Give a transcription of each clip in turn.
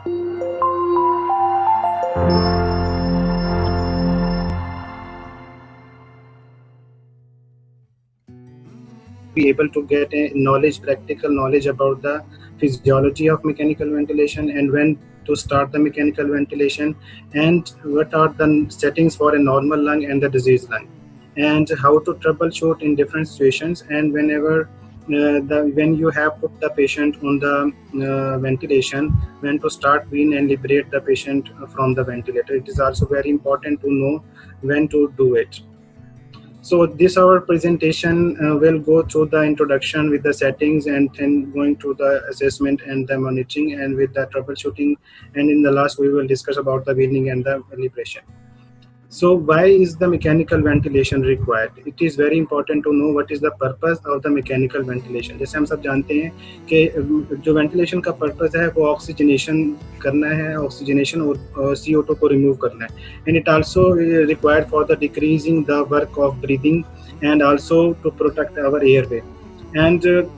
Be able to get a knowledge, practical knowledge about the physiology of mechanical ventilation and when to start the mechanical ventilation and what are the settings for a normal lung and the disease lung and how to troubleshoot in different situations and whenever when you have put the patient on the ventilation, when to start wean and liberate the patient from the ventilator. It is also very important to know when to do it. So this our presentation will go through the introduction with the settings and then going to the assessment and the monitoring and with the troubleshooting, and in the last we will discuss about the weaning and the liberation. So why is the mechanical ventilation required? It is very important to know what is the purpose of the mechanical ventilation. जैसे हम सब जानते हैं कि जो ventilation का purpose है वो ऑक्सीजनेशन करना है, ऑक्सीजनेशन और CO2 को रिमूव करना है, and it also required for the decreasing the work of breathing and also to protect our airway. And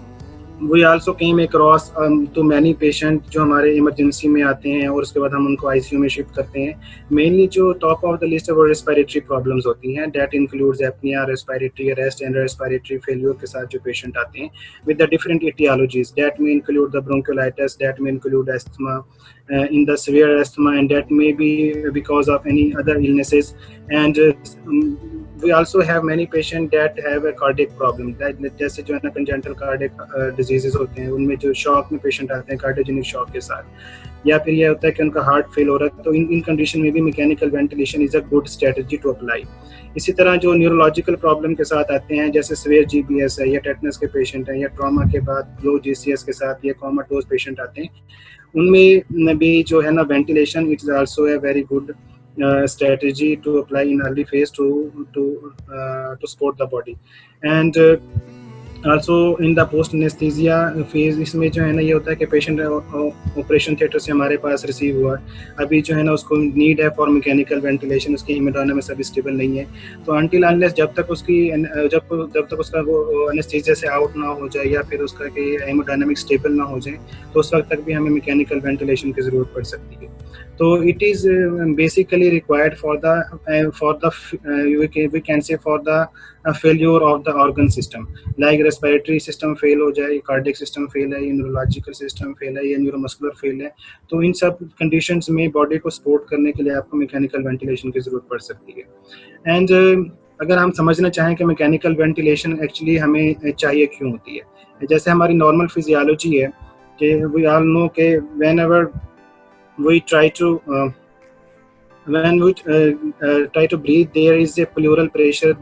we also came across to many patient जो हमारे इमरजेंसी में आते हैं और उसके बाद हम उनको ICU में शिफ्ट करते हैं. मेनली जो टॉप ऑफ द लिस्ट है वो रेस्पिरेटरी प्रॉब्लम्स होती हैं. That includes apnoea, respiratory arrest and respiratory failure के साथ जो पेशेंट आते हैं with the different aetiologies. That में इंक्लूड द ब्रोंकियोलाइटिस, दैट में include asthma in the severe asthma, and that may be because of any other illnesses. And we also have many patients that have a cardiac problem. जैसे जो है ना congenital cardiac diseases होते हैं उनमें जो shock में पेशेंट आते हैं कार्डियोजेनिक शॉक के साथ, या फिर यह होता है कि उनका हार्ट फेल हो रहा है, तो इन कंडीशन में भी mechanical ventilation is a good strategy to apply. इसी तरह जो न्यूरोलॉजिकल प्रॉब्लम के साथ आते हैं जैसे सीवियर GBS है या टेटनस के पेशेंट हैं या ट्रॉमा के बाद लो GCS के साथ या कोमाटोज पेशेंट आते हैं, उनमें भी जो है ना ventilation it is also a very good strategy to apply in early phase to support the body. And also in the post anesthesia phase इसमें जो है ना ये होता है कि पेशेंट ऑपरेशन थिएटर से हमारे पास रिसीव हुआ, अभी जो है ना उसको नीड है फॉर मैकेनिकल वेंटिलेशन, उसकी हेमोडायनामिक्स अभी स्टेबल नहीं है, तो अनटिल अनलेस जब तक उसका वो एनेस्थीसिया से आउट ना हो जाए या फिर उसका कि हेमोडायनामिक्स स्टेबल ना हो जाए तो उस वक्त तक भी हमें मैकेनिकल वेंटिलेशन की ज़रूरत पड़ सकती है. तो it is basically required for the we can say for the failure of the organ system, like respiratory system fail हो जाए, कार्डियक सिस्टम फेल है, न्यूरोलॉजिकल सिस्टम फेल है या न्यूरोमस्कुलर फेल है, तो इन सब कंडीशंस में बॉडी को सपोर्ट करने के लिए आपको मैकेनिकल वेंटिलेशन की ज़रूरत पड़ सकती है. एंड अगर हम समझना चाहें कि मैकेनिकल वेंटिलेशन एक्चुअली हमें चाहिए क्यों होती है, जैसे हमारी नॉर्मल फिजियोलॉजी है कि वी ऑल नो कि whenever we try to breathe, there is a pleural pressure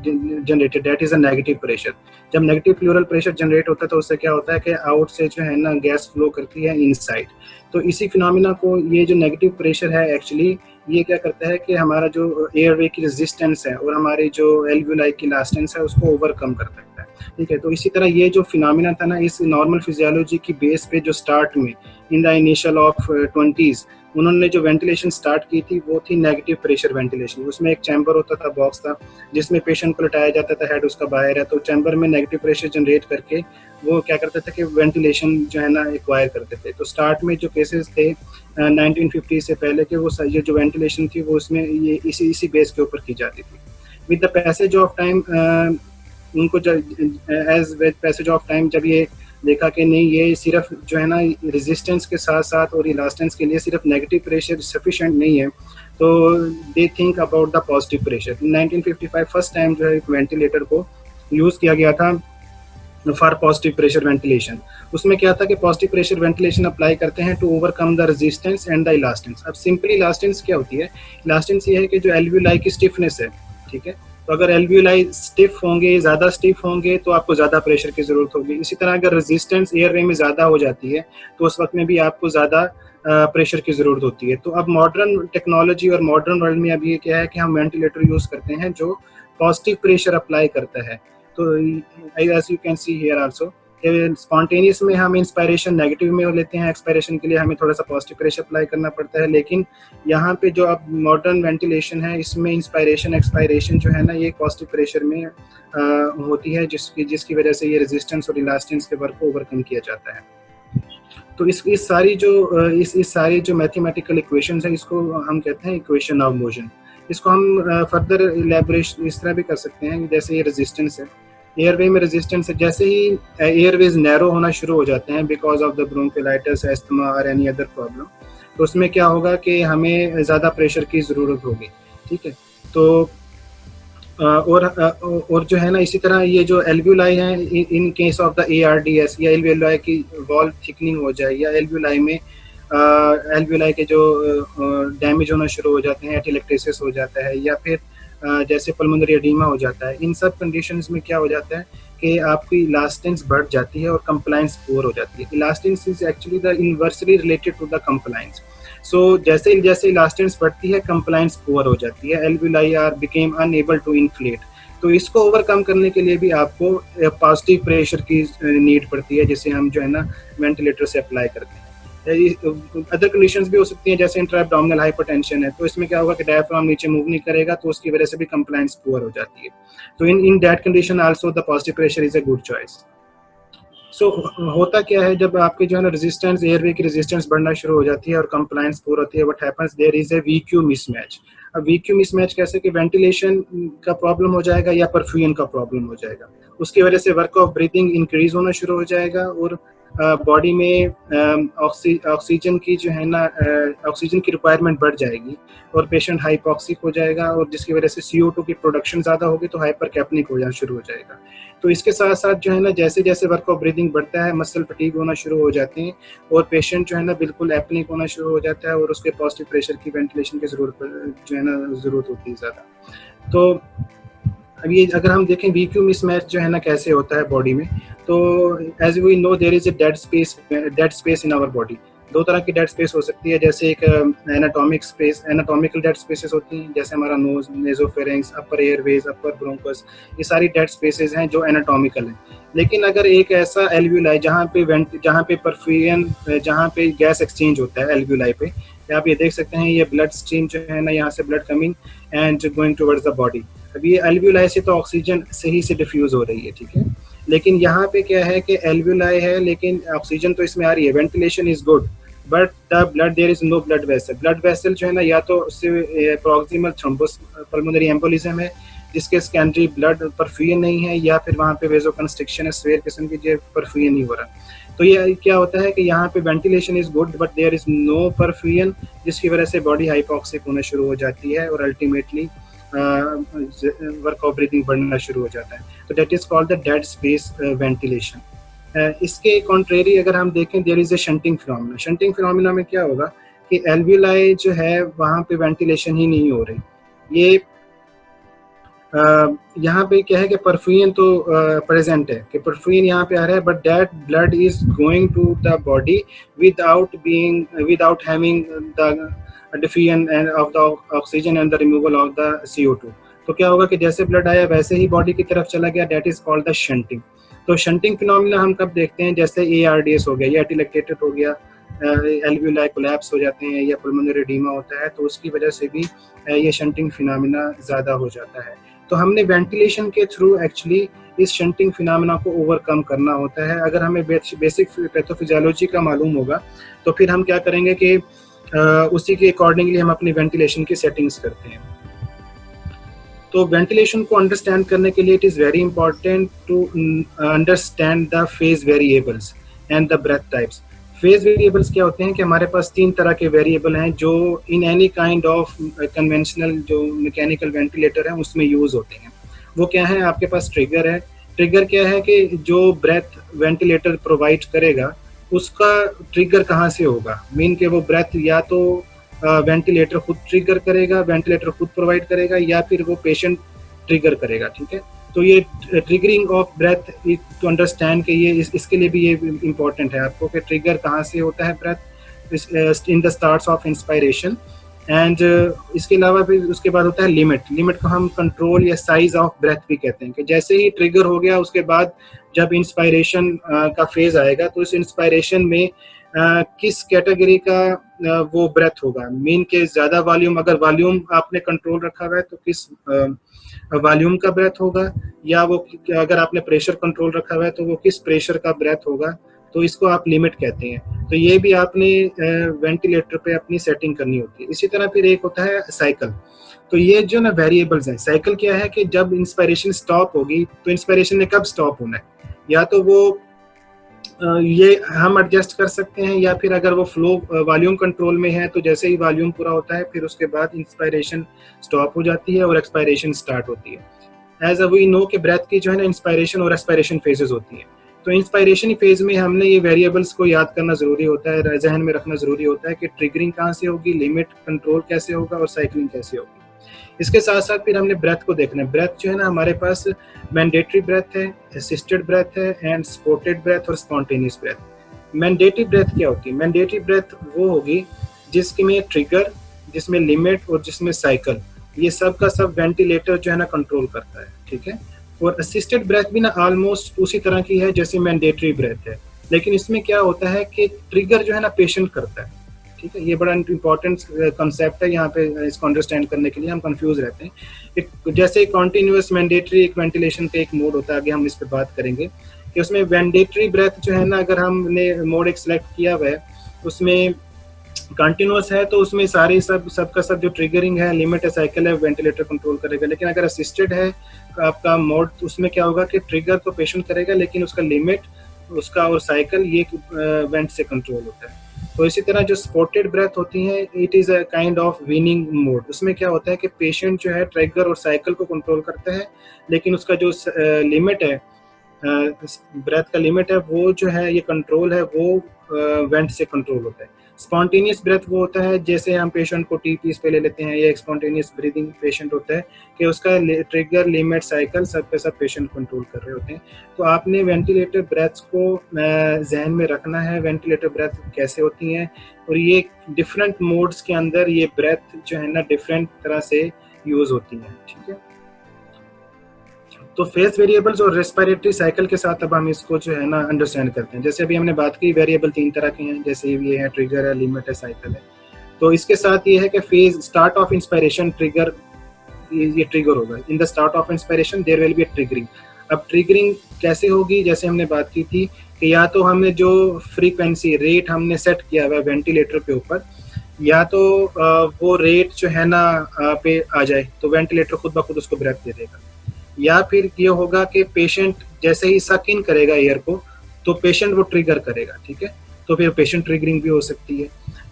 generated, that is a negative pressure. जब नेगेटिव प्लूरल प्रेशर जनरेट होता है तो उससे क्या होता है कि आउट से जो है ना गैस फ्लो करती है इनसाइड. तो इसी फिनोमिना को ये जो नेगेटिव प्रेशर है एक्चुअली ये क्या करता है कि हमारा जो एयरवे की रेजिस्टेंस है और हमारी जो एल्वियोलाई की इलास्टेंस है उसको ओवरकम कर सकता है. ठीक है, तो इसी तरह ये जो फिनोमिना था ना इस नॉर्मल फिजियोलॉजी की बेस पे जो स्टार्ट में in the initial of 20s उन्होंने जो वेंटिलेशन स्टार्ट की थी वो थी नेगेटिव प्रेशर वेंटिलेशन. उसमें एक चैम्बर होता था, बॉक्स था जिसमें पेशेंट को लिटाया जाता था, हेड उसका बाहर है, तो चैम्बर में नेगेटिव प्रेशर जनरेट करके वो क्या करते थे कि वेंटिलेशन जो है ना एक्वायर करते थे. तो स्टार्ट में जो केसेस थे 1950 से पहले के वो ये जो वेंटिलेशन थी वो उसमें ये इसी बेस के ऊपर की जाती थी. With the passage of time उनको as with passage of time जब ये देखा कि नहीं ये सिर्फ जो है ना रेजिस्टेंस के साथ साथ और इलास्टेंस के लिए सिर्फ नेगेटिव प्रेशर सफिशिएंट नहीं है, तो they think about the positive pressure. 1955 first time जो है वेंटिलेटर को यूज़ किया गया था फॉर पॉजिटिव प्रेशर वेंटिलेशन. उसमें क्या था कि पॉजिटिव प्रेशर वेंटिलेशन अप्लाई करते हैं to overcome the resistance and the elastance. अब सिंपली इलास्टेंस क्या होती है? इलास्टेंस ये है कि जो एल्वियोलाई की स्टिफनेस है, ठीक है, तो अगर एल्वियोलाई स्टिफ होंगे, ज़्यादा स्टिफ होंगे तो आपको ज़्यादा प्रेशर की ज़रूरत होगी. इसी तरह अगर रेजिस्टेंस एयरवे में ज़्यादा हो जाती है तो उस वक्त में भी आपको ज़्यादा प्रेशर की ज़रूरत होती है. तो अब मॉडर्न टेक्नोलॉजी और मॉडर्न वर्ल्ड में अब ये क्या है कि हम वेंटिलेटर यूज़ करते हैं जो पॉजिटिव प्रेशर अप्लाई करता है. तो as you can see here also spontaneous में हम इंस्पायरेशन नेगेटिव में लेते हैं, एक्सपायरेशन के लिए हमें थोड़ा सा पॉजिटिव प्रेशर अप्लाई करना पड़ता है. लेकिन यहाँ पे जो अब मॉडर्न वेंटिलेशन है इसमें इंस्पायरेशन एक्सपायरेशन जो है ना ये पॉजिटिव प्रेशर में होती है जिसकी वजह से ये रेजिस्टेंस और इलास्टेंस के वर्क को ओवरकम किया जाता है. तो इस सारी जो इस सारी जो मैथमेटिकल इक्वेशंस है, इसको हम कहते हैं इक्वेशन ऑफ मोशन। इसको हम फर्दर इलेबोरेशन इस तरह भी कर सकते हैं, जैसे ये रेजिस्टेंस है, एयरवे में रेजिस्टेंस है, जैसे ही एयरवेज नैरो होना शुरू हो जाते हैं because of the bronchiolitis, asthma और एनी अदर प्रॉब्लम, तो उसमें क्या होगा कि हमें ज़्यादा प्रेशर की ज़रूरत होगी, ठीक है। तो और जो है ना, इसी तरह ये जो एल्व्यूलाई है, in case of the ARDS या एल्व्यूलाई की वॉल थिकनिंग हो जाए, या एल्व्यूलाई में एल्व्यूलाई के जो डैमेज होना शुरू हो जाते हैं, एटिलेक्टेसिस हो जाता है, या फिर जैसे पल्मोनरी एडीमा हो जाता है, इन सब कंडीशंस में क्या हो जाता है कि आपकी इलास्टेंस बढ़ जाती है और कंप्लायंस पुअर हो जाती है। Elastance is actually the inversely related to the compliance. So जैसे जैसे इलास्टेंस बढ़ती है, कंप्लायंस पुअर हो जाती है, alveoli are became unable to inflate. तो इसको ओवरकम करने के लिए भी आपको पॉजिटिव प्रेशर की नीड पड़ती है, जिसे हम जो है ना वेंटिलेटर से अप्लाई करते हैं। अदर कंडीशंस भी हो सकती हैं, जैसे इंट्रा एब्डोमिनल हाइपरटेंशन है, तो इसमें क्या होगा कि डायफ्राम नीचे मूव नहीं करेगा, तो उसकी वजह से भी कंप्लायंस पुअर हो जाती है। तो in that condition also the positive pressure is a good choice. So होता क्या है, जब आपके जो है ना रेजिस्टेंस, एयरवे की रेजिस्टेंस बढ़ना शुरू हो जाती है और कंप्लायंस पुअर होती है, what happens, there is a VQ mismatch. अब VQ मिसमैच कैसे, कि वेंटिलेशन का प्रॉब्लम हो जाएगा या परफ्यूजन का प्रॉब्लम हो जाएगा, उसकी वजह से वर्क ऑफ ब्रीथिंग इंक्रीज होना शुरू हो जाएगा, और बॉडी में ऑक्सीजन की जो है ना ऑक्सीजन की रिक्वायरमेंट बढ़ जाएगी, और पेशेंट हाइपोक्सिक हो जाएगा, और जिसकी वजह से CO2 की प्रोडक्शन ज़्यादा होगी, तो हाइपर कैप्निक हो जाना शुरू हो जाएगा। तो इसके साथ साथ जो है ना, जैसे जैसे वर्क ऑफ ब्रीदिंग बढ़ता है, मसल फटीग होना शुरू हो जाते हैं, और पेशेंट जो है ना बिल्कुल एपनिक होना शुरू हो जाता है, और उसके पॉजिटिव प्रेशर की वेंटिलेशन की ज़रूरत होती है ज़्यादा। तो अब ये अगर हम देखें VQ मिसमैच जो है ना कैसे होता है बॉडी में, तो as we know there is a dead space in our body. दो तरह की डेड स्पेस हो सकती है, जैसे एक anatomic space, anatomical dead spaces होती हैं, जैसे हमारा नोज, नेजोफेरिंक्स, अपर एयरवेज, अपर ब्रोंकस, ये सारी डेड स्पेसेस हैं जो एनाटॉमिकल हैं। लेकिन अगर एक ऐसा एल्व्यूलाई जहाँ पे परफ्यूजन, जहाँ पे गैस एक्सचेंज होता है एल्व्यूलाई पे, आप ये देख सकते हैं, ये ब्लड स्ट्रीम जो है ना, यहाँ से blood coming and going towards the body. अब ये एल्व्यूलाई से तो ऑक्सीजन सही से डिफ्यूज हो रही है, ठीक है, लेकिन यहाँ पे क्या है कि एल्व्यूलाई है, लेकिन ऑक्सीजन तो इसमें आ रही है, ventilation is good, but the blood, there is no blood vessel. Blood vessel जो है ना, या तो उससे प्रॉक्सिमल थ्रोम्बोस पल्मोनरी एम्बोलिज्म है, जिसके सेकेंडरी ब्लड परफ्यूजन नहीं है, या फिर वहाँ पे वेजोकंस्ट्रिक्शन है, स्वेयर किस्म की, जो परफ्यूजन नहीं हो रहा। तो ये क्या होता है कि यहाँ पे ventilation is good but there is no perfusion, जिसकी वजह से बॉडी हाइपोक्सिक होना शुरू हो जाती है, और अल्टीमेटली वर्क ऑफ ब्रीथिंग बढ़ना शुरू हो जाता है। तो that is called the dead space ventilation. इसके कॉन्ट्रेरी अगर हम देखें, there is a shunting phenomena. Shunting phenomena में क्या होगा कि एल्व्यूलाई जो है वहाँ पे वेंटिलेशन ही नहीं हो रही। ये यहाँ पे क्या है कि परफ्यूजन तो प्रेजेंट है, कि परफ्यूजन यहाँ पे आ रहा है, but that blood is going to the body without having the diffusion of the oxygen and the removal of the CO2। तो क्या होगा कि जैसे ब्लड आया वैसे ही बॉडी की तरफ चला गया, that is called the shunting. तो शंटिंग फिनोमेना हम कब देखते हैं, जैसे ARDS हो गया, या एटिलेक्टेटेड हो गया, एल्व्यूलाई कोलैप्स हो जाते हैं, या पल्मोनरी एडीमा होता है, तो उसकी वजह से भी ये शंटिंग फिनोमेना ज़्यादा हो जाता है। तो हमने वेंटिलेशन के थ्रू एक्चुअली इस शंटिंग फिनोमेना को ओवरकम करना होता है। अगर हमें बेसिक पैथोफिजियोलॉजी का मालूम होगा, तो फिर हम क्या करेंगे कि उसी के अकॉर्डिंगली हम अपनी वेंटिलेशन की सेटिंग्स करते हैं। तो वेंटिलेशन को अंडरस्टैंड करने के लिए it is very important to understand the phase variables and the breath types. Phase variables क्या होते हैं कि हमारे पास 3 तरह के वेरिएबल हैं जो in any kind of conventional जो मैकेनिकल वेंटिलेटर है उसमें यूज होते हैं। वो क्या है, आपके पास ट्रिगर है। ट्रिगर क्या है कि जो ब्रेथ वेंटिलेटर प्रोवाइड करेगा उसका ट्रिगर कहाँ से होगा, मीन के वो ब्रेथ या तो वेंटिलेटर खुद ट्रिगर करेगा, वेंटिलेटर खुद प्रोवाइड करेगा, या फिर वो पेशेंट ट्रिगर करेगा, ठीक है। तो ये triggering of breath to understand कि ये इसके लिए भी ये इम्पोर्टेंट है आपको कि ट्रिगर कहाँ से होता है breath in the starts of inspiration. And इसके अलावा फिर उसके बाद होता है लिमिट को हम कंट्रोल या साइज ऑफ ब्रेथ भी कहते हैं, कि जैसे ही ट्रिगर हो गया उसके बाद जब इंस्पायरेशन का फेज आएगा, तो इस इंस्पायरेशन में किस कैटेगरी का वो ब्रेथ होगा, मीन के ज़्यादा वॉल्यूम, अगर वॉल्यूम आपने कंट्रोल रखा हुआ है तो किस वॉल्यूम का ब्रेथ होगा, या वो अगर आपने प्रेशर कंट्रोल रखा हुआ है तो वो किस प्रेशर का ब्रेथ होगा, तो इसको आप लिमिट कहते हैं। तो ये भी आपने वेंटिलेटर पे अपनी सेटिंग करनी होती है। इसी तरह फिर एक होता है साइकिल। तो ये जो ना वेरिएबल्स हैं, साइकिल क्या है कि जब इंस्पायरेशन स्टॉप होगी तो इंस्पायरेशन ने कब स्टॉप होना है, या तो वो ये हम एडजस्ट कर सकते हैं, या फिर अगर वो फ्लो वॉल्यूम कंट्रोल में है तो जैसे ही वॉल्यूम पूरा होता है फिर उसके बाद इंस्पायरेशन स्टॉप हो जाती है और एक्सपायरेशन स्टार्ट होती है। एज अ वी नो कि ब्रेथ की जो है ना इंस्पायरेशन और एक्सपायरेशन फेजेस होती है। तो इंस्पायरेशन फेज में हमने ये वेरिएबल्स को याद करना जरूरी होता है, जहन में रखना जरूरी होता है कि ट्रिगरिंग कहाँ से होगी, लिमिट कंट्रोल कैसे होगा और साइकिलिंग कैसे होगी। इसके साथ साथ फिर हमने ब्रेथ को देखना है। ब्रेथ जो है ना हमारे पास मैंडेटरी ब्रेथ है, असिस्टेड ब्रेथ है एंड सपोर्टेड ब्रेथ और स्पॉन्टेनियस ब्रेथ। मैंडेटरी ब्रेथ क्या होती है? मैंडेटरी ब्रेथ वो होगी जिसमें ट्रिगर, जिसमें लिमिट और जिसमें साइकिल, ये सब का सब वेंटिलेटर जो है ना कंट्रोल करता है, ठीक है। और असिस्टेड ब्रेथ भी ना ऑलमोस्ट उसी तरह की है जैसे मैंडेटरी ब्रेथ है, लेकिन इसमें क्या होता है कि ट्रिगर जो है ना पेशेंट करता है, ठीक है। ये बड़ा इंपॉर्टेंट कंसेप्ट है, यहाँ पे इसको अंडरस्टैंड करने के लिए हम कंफ्यूज रहते हैं। एक जैसे कॉन्टिन्यूअस मैंडेटरी एक वेंटिलेशन का एक मोड होता है, आगे हम इस पर बात करेंगे कि उसमें मैंडेटरी ब्रेथ जो है ना, अगर हमने मोड एक सिलेक्ट किया हुआ है उसमें कंटिन्यूअस है तो उसमें सारे सबका सब जो ट्रिगरिंग है, लिमिट है, साइकिल है, वेंटिलेटर कंट्रोल करेगा। लेकिन अगर असिस्टेड है आपका मोड, उसमें क्या होगा कि ट्रिगर तो पेशेंट करेगा लेकिन उसका लिमिट, उसका और साइकिल ये वेंट से कंट्रोल होता है। तो इसी तरह जो सपोर्टेड ब्रेथ होती हैं, it is a kind of weaning mode. उसमें क्या होता है कि पेशेंट जो है ट्रिगर और साइकिल को कंट्रोल करता है, लेकिन उसका जो लिमिट है, ब्रेथ का लिमिट है, वो जो है ये कंट्रोल है वो वेंट से कंट्रोल होता है। स्पॉन्टेनियस ब्रेथ वो होता है जैसे हम पेशेंट को टीपीस पे ले लेते हैं, या एक स्पॉन्टेनियस ब्रीदिंग पेशेंट होता है कि उसका ट्रिगर, लिमिट, साइकिल सब पे सब पेशेंट कंट्रोल कर रहे होते हैं। तो आपने वेंटिलेटर ब्रेथ्स को जहन में रखना है, वेंटिलेटर ब्रेथ कैसे होती हैं, और ये डिफरेंट मोड्स के अंदर ये ब्रेथ जो है ना डिफरेंट तरह से यूज होती हैं, ठीक है। तो फेस वेरिएबल्स और रेस्पिरेटरी साइकिल के साथ अब हम इसको जो है ना अंडरस्टैंड करते हैं। जैसे अभी हमने बात की वेरिएबल 3 तरह के हैं, जैसे ये है ट्रिगर है, लिमिट है, साइकिल है। तो इसके साथ ये है कि phase start of inspiration trigger, ये ट्रिगर होगा। In the start of inspiration there will be a triggering. अब ट्रिगरिंग कैसे होगी? जैसे हमने बात की थी कि या तो हमने जो फ्रीक्वेंसी रेट हमने सेट किया हुआ है वेंटिलेटर के ऊपर, या तो वो रेट जो है ना पे आ जाए तो वेंटिलेटर खुद ब खुद उसको ब्रेथ दे देगा, या फिर ये होगा कि पेशेंट जैसे ही सक इन करेगा एयर को तो पेशेंट वो ट्रिगर करेगा, ठीक है। तो फिर पेशेंट ट्रिगरिंग भी हो सकती है।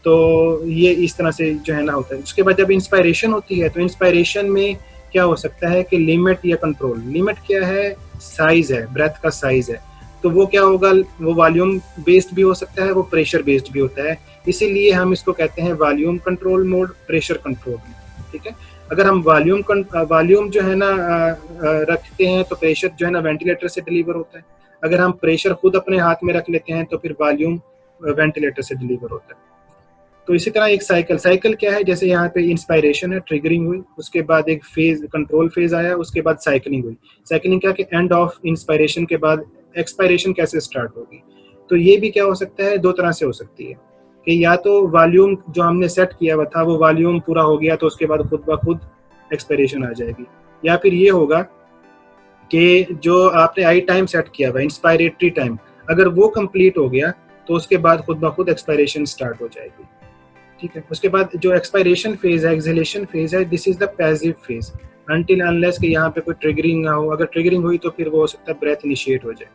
तो ये इस तरह से जो है ना होता है। उसके बाद जब इंस्पायरेशन होती है तो इंस्पायरेशन में क्या हो सकता है कि लिमिट या कंट्रोल। लिमिट क्या है? साइज है, ब्रेथ का साइज है। तो वो क्या होगा? वो वॉल्यूम बेस्ड भी हो सकता है, वो प्रेशर बेस्ड भी होता है। इसीलिए हम इसको कहते हैं volume control mode, pressure control, ठीक है। अगर हम वॉल्यूम जो है ना रखते हैं तो प्रेशर जो है ना वेंटिलेटर से डिलीवर होता है। अगर हम प्रेशर खुद अपने हाथ में रख लेते हैं तो फिर वॉल्यूम वेंटिलेटर से डिलीवर होता है। तो इसी तरह एक साइकिल क्या है? जैसे यहाँ पे इंस्पायरेशन है, ट्रिगरिंग हुई, उसके बाद एक फेज कंट्रोल फेज आया, उसके बाद साइकिलिंग हुई। साइकिलिंग क्या कि एंड ऑफ इंस्पायरेशन के बाद एक्सपायरेशन कैसे स्टार्ट होगी। तो ये भी क्या हो सकता है? 2 तरह से हो सकती है कि या तो वॉल्यूम जो हमने सेट किया हुआ था वो वॉल्यूम पूरा हो गया तो उसके बाद खुद ब खुद एक्सपायरेशन आ जाएगी, या फिर ये होगा कि जो आपने आई टाइम सेट किया हुआ इंस्पायरेटरी टाइम, अगर वो कंप्लीट हो गया तो उसके बाद खुद ब खुद एक्सपायरेशन स्टार्ट हो जाएगी, ठीक है। उसके बाद जो एक्सपायरेशन फेज है, एक्सहेलेशन फेज है, this is the passive phase until unless कि यहाँ पे कोई ट्रिगरिंग ना हो। अगर ट्रिगरिंग हुई तो फिर वो हो सकता है ब्रेथ इनिशिएट हो जाए।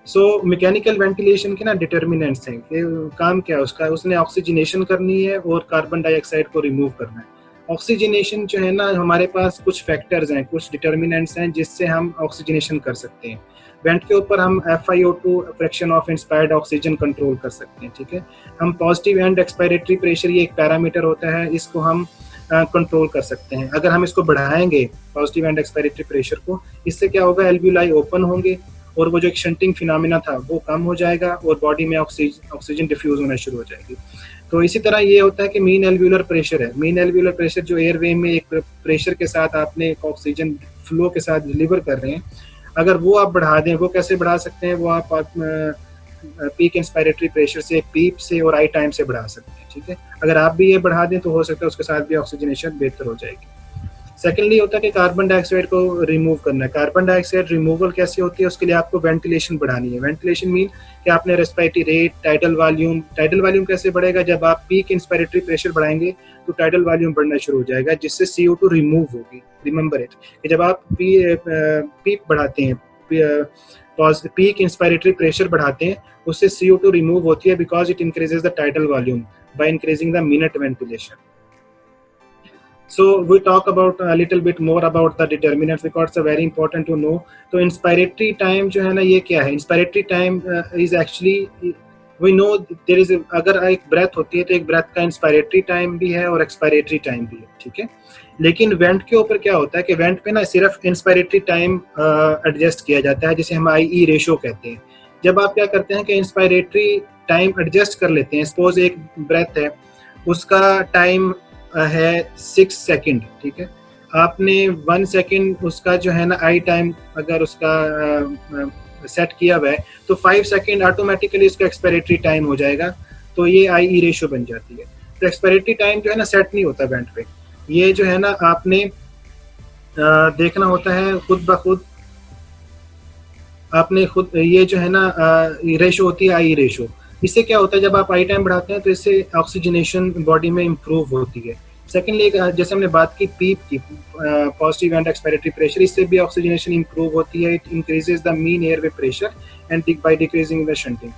सो मैकेनिकल वेंटिलेशन के ना डिटर्मिनेंट्स हैं कि काम क्या है उसका, उसने ऑक्सीजनेशन करनी है और कार्बन डाइऑक्साइड को रिमूव करना है। ऑक्सीजनेशन जो है ना, हमारे पास कुछ फैक्टर्स हैं, कुछ डिटर्मिनेंट्स हैं जिससे हम ऑक्सीजनेशन कर सकते हैं। वेंट के ऊपर हम FiO2 fraction of inspired oxygen control कर सकते हैं, ठीक है। हम पॉजिटिव एंड एक्सपायरेटरी प्रेशर, ये एक पैरामीटर होता है, इसको हम कंट्रोल कर सकते हैं। अगर हम इसको बढ़ाएंगे पॉजिटिव एंड एक्सपायरेटरी प्रेशर को, इससे क्या होगा? एल्वियोलाई ओपन होंगे और वो जो एक शंटिंग फिनोमेना था वो कम हो जाएगा और बॉडी में ऑक्सीजन डिफ्यूज होना शुरू हो जाएगी। तो इसी तरह ये होता है कि मीन एल्वियोलर प्रेशर है। मीन एल्वियोलर प्रेशर जो एयरवे में एक प्रेशर के साथ आपने एक ऑक्सीजन फ्लो के साथ डिलीवर कर रहे हैं, अगर वो आप बढ़ा दें, वो कैसे बढ़ा सकते हैं? वो आप पीक इंस्पायरेटरी प्रेशर से, पीप से और आई टाइम से बढ़ा सकते हैं, ठीक है। अगर आप भी ये बढ़ा दें तो हो सकता है उसके साथ भी ऑक्सीजनेशन बेहतर हो जाएगी। सेकेंडली होता है कि कार्बन डाइऑक्साइड को रिमूव करना है। कार्बन डाइऑक्साइड रिमूवल कैसे होती है, उसके लिए आपको वेंटिलेशन बढ़ानी है। वेंटिलेशन मीन कि आपने रेस्पिरेटरी रेट, टाइडल वॉल्यूम कैसे बढ़ेगा, जब आप पीक इंस्पिरेटरी प्रेशर बढ़ाएंगे तो टाइडल वॉल्यूम बढ़ना शुरू हो जाएगा, जिससे CO2 रिमूव होगी। रिमेंबर इट कि जब आप पीक बढ़ाते हैं, पीक इंस्पिरेटरी प्रेशर बढ़ाते हैं, उससे CO2 रिमूव होती है, because it increases the tidal volume by increasing the minute ventilation. So we talk about a little bit more about the determinants because it's very important to know. तो inspiratory time जो है ना, ये क्या है? Inspiratory time is actually we know there is अगर एक breath होती है तो एक breath का inspiratory time भी है और expiratory time भी है, ठीक है। लेकिन वेंट के ऊपर क्या होता है कि वेंट पे ना सिर्फ इंस्पिरेटरी टाइम एडजस्ट किया जाता है, जिसे हम IE रेशो कहते हैं। जब आप क्या करते हैं कि इंस्पिरेटरी टाइम एडजस्ट कर लेते हैं, सपोज एक ब्रेथ है, उसका टाइम है 6 सेकंड, ठीक है। आपने 1 सेकंड उसका जो है ना आई टाइम अगर उसका सेट किया हुआ है, तो 5 सेकंड ऑटोमेटिकली उसका एक्सपायरेटरी टाइम हो जाएगा, तो ये IE रेशो बन जाती है। तो एक्सपायरेटरी टाइम जो है ना सेट नहीं होता वेंट पे, ये जो है ना आपने देखना होता है खुद ब खुद, आपने खुद ये जो है ना रेशो होती है IE रेशो। इससे क्या होता है, जब आप आई टाइम बढ़ाते हैं तो इससे ऑक्सीजनेशन बॉडी में इम्प्रूव होती है। सेकेंडली जैसे हमने बात की पीप की, पॉजिटिव एंड एक्सपायरेटरी प्रेशर, इससे भी ऑक्सीजनेशन इम्प्रूव होती है। It increases the mean airway pressure and by decreasing the shunting.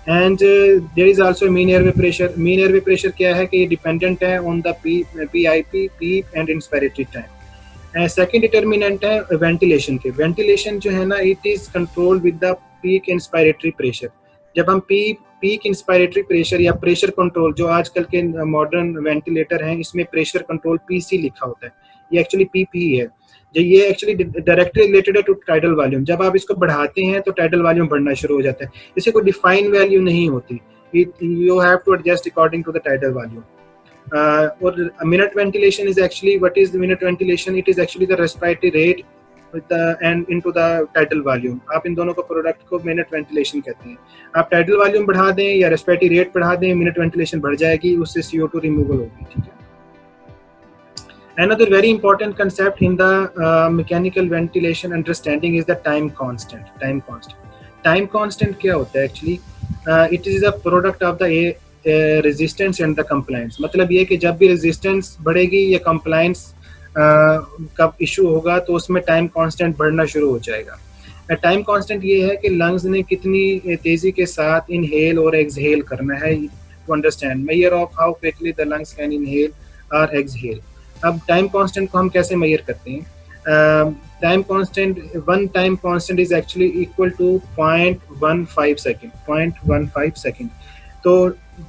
And there is also mean airway pressure. Mean airway pressure क्या है कि ये डिपेंडेंट है on the PIP, PEEP and inspiratory time. Second determinant है ventilation के। Ventilation जो है ना, it is control with the peak inspiratory pressure. जब हम पीक इंस्पिरेटरी प्रेशर या प्रेशर कंट्रोल, जो आजकल के मॉडर्न वेंटिलेटर हैं, इसमें प्रेशर कंट्रोल PC लिखा होता है, ये एक्चुअली PP है। जो ये एक्चुअली डायरेक्टली रिलेटेड है टू टाइडल वॉल्यूम। जब आप इसको बढ़ाते हैं तो टाइडल वॉल्यूम बढ़ना शुरू हो जाता है। इसे कोई डिफाइन वैल्यू नहीं होती, you have to adjust according to the tidal volume. और minute ventilation is actually, what is the minute ventilation? It is actually the respiratory rate and into the tidal volume. आप इन दोनों को product को minute ventilation कहते हैं। आप tidal volume बढ़ा दें या रेस्पिरेटरी रेट बढ़ा दें, मिनट वेंटिलेशन बढ़ जाएगी, उससे CO2 रिमूवल होगी, ठीक है। Another very important concept in the mechanical ventilation understanding is the time constant. Time constant क्या होता है actually? It is a product of the resistance and the compliance. मतलब ये कि जब भी resistance बढ़ेगी या compliance का issue होगा, तो उसमें time constant बढ़ना शुरू हो जाएगा। टाइम कांस्टेंट ये है कि लंग्स ने कितनी तेजी के साथ इनहेल और एक्सहेल करना है, to understand measure of how quickly the lungs can inhale और एक्सहेल। अब टाइम कांस्टेंट को हम कैसे मेजर करते हैं? Time constant, one time constant is actually equal to 0.15 second, 0.15 second. तो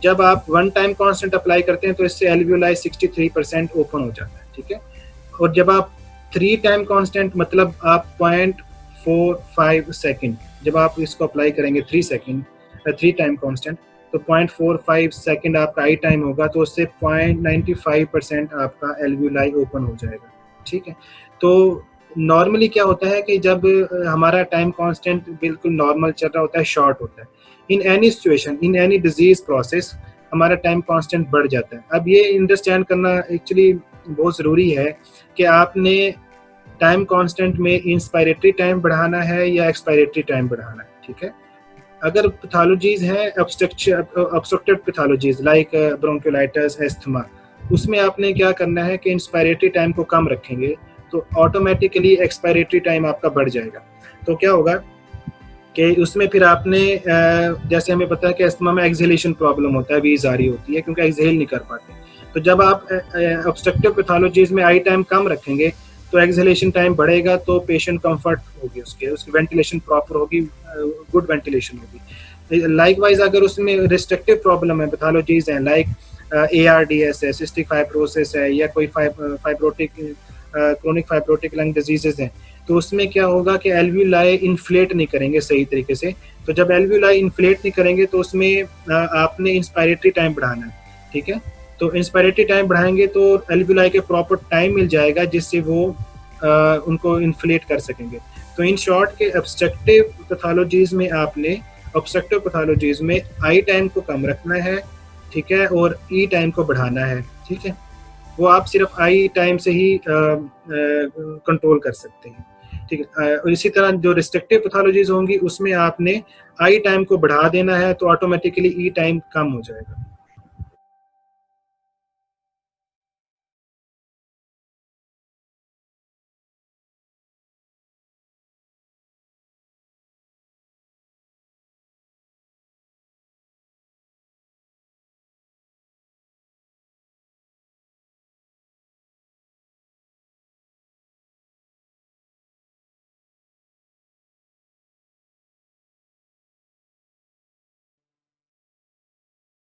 जब आप वन टाइम कांस्टेंट अप्लाई करते हैं तो इससे एल्वियोलाई 63% ओपन हो जाता है, ठीक है। और जब आप 3 टाइम कांस्टेंट, मतलब आप 0.45 सेकंड, जब आप इसको अप्लाई करेंगे 3 टाइम कांस्टेंट, तो 0.45 सेकंड आपका आई टाइम होगा, तो उससे 0.95% आपका एल्वियोलाई ओपन हो जाएगा, ठीक है। तो नॉर्मली क्या होता है कि जब हमारा टाइम कांस्टेंट बिल्कुल नॉर्मल चल रहा होता है, शॉर्ट होता है, in any situation, in any disease process, हमारा टाइम कांस्टेंट बढ़ जाता है। अब ये अंडरस्टैंड करना एक्चुअली बहुत ज़रूरी है कि आपने टाइम कांस्टेंट में इंस्पिरेटरी टाइम बढ़ाना है या एक्सपायरेटरी टाइम बढ़ाना है, ठीक है। अगर पैथोलॉजीज हैं obstructive pathologies like bronchiolitis, asthma, उसमें आपने क्या करना है कि इंस्पिरेटरी टाइम को कम रखेंगे तो ऑटोमेटिकली एक्सपायरेटरी टाइम आपका बढ़ जाएगा। तो क्या होगा कि उसमें फिर आपने जैसे हमें पता है कि एस्थमा में एक्सहेलेशन प्रॉब्लम होता है, वीज आ रही होती है क्योंकि एक्सहेल नहीं कर पाते। तो जब आप ऑब्स्ट्रक्टिव पैथोलॉजीज में आई टाइम कम रखेंगे तो एक्सहेलेशन टाइम बढ़ेगा, तो पेशेंट कंफर्ट होगी, उसकी वेंटिलेशन प्रॉपर होगी, गुड वेंटिलेशन होगी। लाइकवाइज अगर उसमें रिस्ट्रिक्टिव प्रॉब्लम है, पैथोलॉजीज हैं लाइक ARDS है, सिस्टिक फाइब्रोसिस है, या कोई fibrotic chronic fibrotic lung diseases हैं, तो उसमें क्या होगा कि एल्वियोलाई इन्फ्लेट नहीं करेंगे सही तरीके से। तो जब एल्वियोलाई इन्फ्लेट नहीं करेंगे तो उसमें आपने इंस्पिरेटरी टाइम बढ़ाना है, ठीक है। तो इंस्पिरेटरी टाइम बढ़ाएंगे तो एल्वियोलाई के प्रॉपर टाइम मिल जाएगा, जिससे वो उनको इन्फ्लेट कर सकेंगे। तो इन शॉर्ट के ऑब्स्ट्रक्टिव पैथोलॉजीज में आपने ऑब्स्ट्रक्टिव पैथोलॉजीज में आई टाइम को कम रखना है, ठीक है, और ई टाइम को बढ़ाना है, ठीक है। वो आप सिर्फ आई टाइम से ही कंट्रोल कर सकते हैं। ठीक है। इसी तरह जो रिस्ट्रिक्टिव पैथोलॉजीज होंगी उसमें आपने आई टाइम को बढ़ा देना है तो ऑटोमेटिकली ई टाइम कम हो जाएगा।